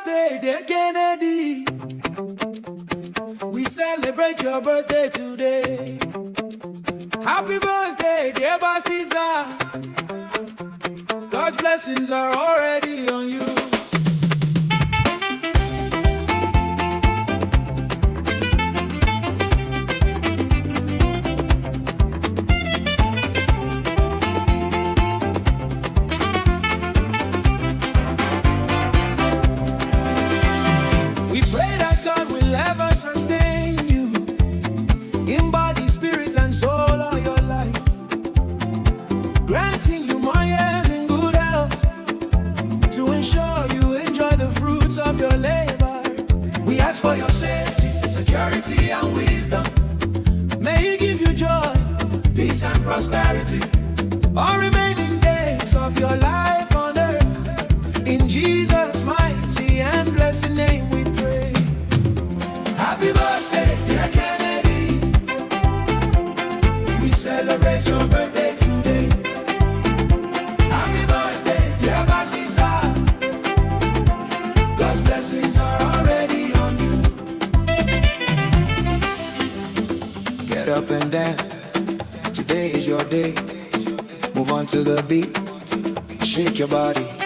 birthday, dear Kennedy. We celebrate your birthday today. Happy birthday, dear Caesar. God's blessings are already on you. We pray that God will ever sustain you in body, spirit, and soul all your life, granting you more years in good health to ensure you enjoy the fruits of your labor. We ask for your safety, security, and wisdom. May He give you joy, peace, and prosperity all remaining days of your life on earth. In Jesus' mighty and blessed name we pray. Happy birthday, dear Kennedy. We celebrate your birthday today. Happy birthday, dear Caesar. God's blessings are already on you. Get up and dance. Today is your day. Move on to the beat. Shake your body.